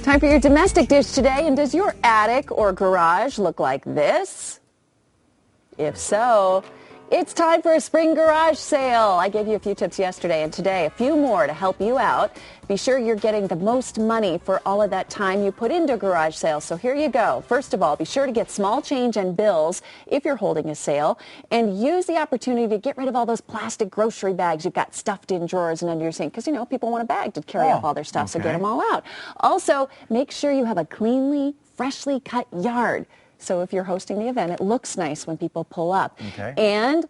Time for your domestic dish today. And does your attic or garage look like this? If so, it's time for a spring garage sale. I gave you a few tips yesterday, and today a few more to help you out. Be sure you're getting the most money for all of that time you put into garage sales. So here you go. First of all, be sure to get small change and bills if you're holding a sale, and use the opportunity to get rid of all those plastic grocery bags you've got stuffed in drawers and under your sink, because, you know, people want a bag to carry up all their stuff, so get them all out. Also, make sure you have a cleanly, freshly cut yard. So if you're hosting the event, it looks nice when people pull up. And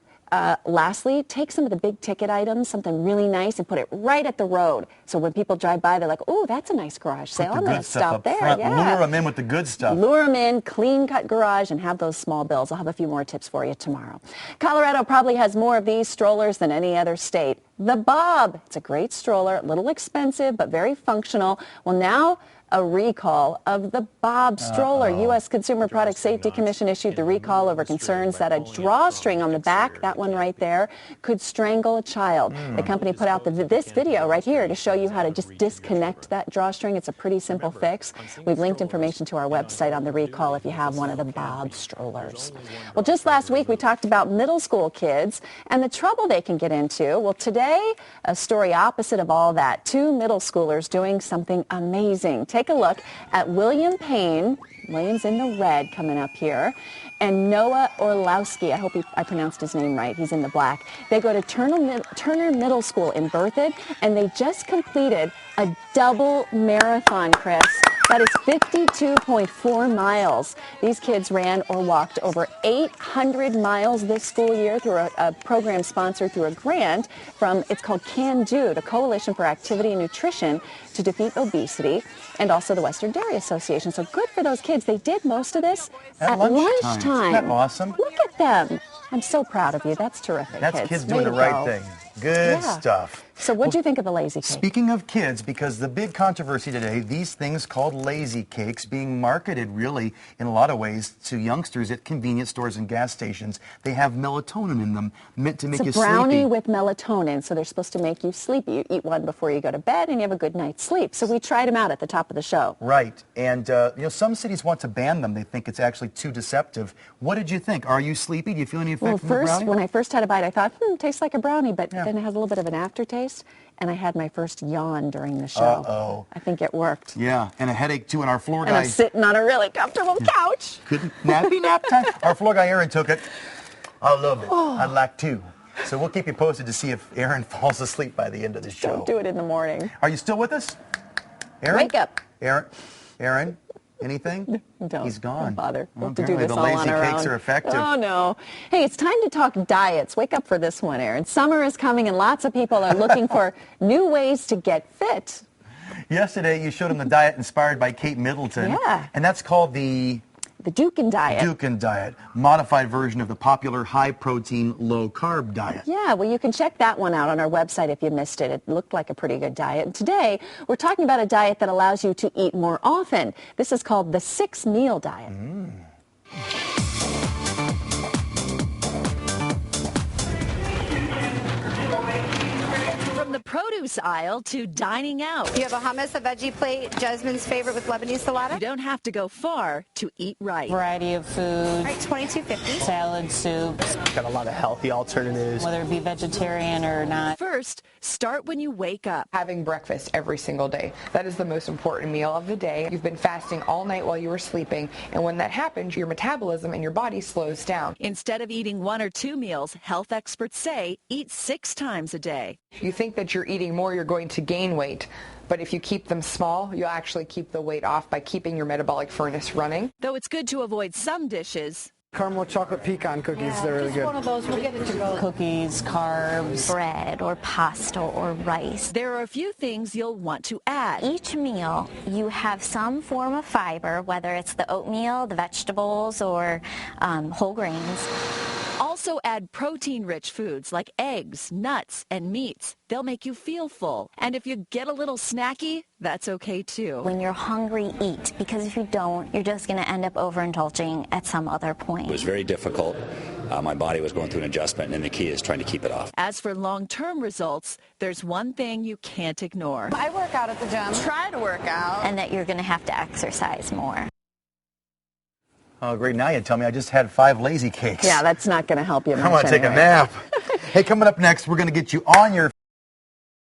lastly, take some of the big ticket items, something really nice, and put it right at the road. So when people drive by, they're like, oh, that's a nice garage sale. I'm going to stop there. Lure them in with the good stuff. Lure them in, clean cut garage, and have those small bills. I'll have a few more tips for you tomorrow. Colorado probably has more of these strollers than any other state. The Bob. It's a great stroller, a little expensive, but very functional. Well, now a recall of the Bob stroller. U.S. Consumer Product Safety Commission issued the recall over concerns that a drawstring on the back, that one right there, could strangle a child. The company put out this video right here to show you how to just disconnect that drawstring. It's a pretty simple fix. We've linked information to our website on the recall if you have one of the Bob strollers. Well, just last week we talked about middle school kids and the trouble they can get into. Well, today, a story opposite of all that. Two middle schoolers doing something amazing. Take a look at William Payne, William's in the red coming up here, and Noah Orlowski. I hope I pronounced his name right. He's in the black. They go to Turner Middle School in Berthoud, and they just completed a double marathon, Chris. That is 52.4 miles. These kids ran or walked over 800 miles this school year through a program sponsored through a grant from, it's called Can Do, the Coalition for Activity and Nutrition to Defeat Obesity, and also the Western Dairy Association. So good for those kids. They did most of this at lunchtime. Isn't that awesome? Look at them. I'm so proud of you. That's terrific. That's kids doing the right thing. Good stuff. So what do you think of the lazy cake? Speaking of kids, because the big controversy today, these things called lazy cakes being marketed really in a lot of ways to youngsters at convenience stores and gas stations. They have melatonin in them, meant to make you sleepy. It's a brownie with melatonin, so they're supposed to make you sleepy. You eat one before you go to bed and you have a good night's sleep. So we tried them out at the top of the show. Right. And, you know, some cities want to ban them. They think it's actually too deceptive. What did you think? Are you sleepy? Do you feel any effect from the brownie? When I first had a bite, I thought, tastes like a brownie, but then it has a little bit of an aftertaste. And I had my first yawn during the show. I think it worked. Yeah, and a headache too. And our floor guy... And I'm sitting on a really comfortable couch. Couldn't nappy nap time. Our floor guy Aaron took it. I love it. I'd like to. So we'll keep you posted to see if Aaron falls asleep by the end of the show. Don't do it in the morning. Are you still with us? Aaron? Wake up. Aaron? Anything? Don't. He's gone. Don't bother. We'll have to Apparently do this all on our own. the lazy cakes are effective. Oh, no. Hey, it's time to talk diets. Wake up for this one, Aaron. Summer is coming, and lots of people are looking for new ways to get fit. Yesterday, you showed them the diet inspired by Kate Middleton. Yeah. And that's called the Dukin diet. Dukin diet, modified version of the popular high-protein, low-carb diet. Yeah, well, you can check that one out on our website if you missed it. It looked like a pretty good diet. And today, we're talking about a diet that allows you to eat more often. This is called the 6-meal diet. The produce aisle to dining out. You have a hummus, a veggie plate, Jasmine's favorite with Lebanese salad. You don't have to go far to eat right. Variety of food. All right, $22.50. Salad, soups. Got a lot of healthy alternatives. Whether it be vegetarian or not. First, start when you wake up. Having breakfast every single day. That is the most important meal of the day. You've been fasting all night while you were sleeping, and when that happens, your metabolism and your body slows down. Instead of eating 1 or 2 meals, health experts say eat 6 times a day. You think that you're eating more, you're going to gain weight. But if you keep them small, you'll actually keep the weight off by keeping your metabolic furnace running. Though it's good to avoid some dishes. Caramel chocolate pecan cookies, they're really good. One of those, we'll get it to go. Cookies, carbs, bread or pasta or rice. There are a few things you'll want to add. Each meal, you have some form of fiber, whether it's the oatmeal, the vegetables, or whole grains. Also add protein-rich foods like eggs, nuts, and meats. They'll make you feel full. And if you get a little snacky, that's okay too. When you're hungry, eat, because if you don't, you're just going to end up overindulging at some other point. It was very difficult. my body was going through an adjustment, and the key is trying to keep it off. As for long-term results, there's one thing you can't ignore. I work out at the gym. Try to work out. And that you're going to have to exercise more. Oh, great. Now you tell me I just had 5 lazy cakes. Yeah, that's not going to help you much. I want to take a anyway. nap. Hey, coming up next, we're going to get you on your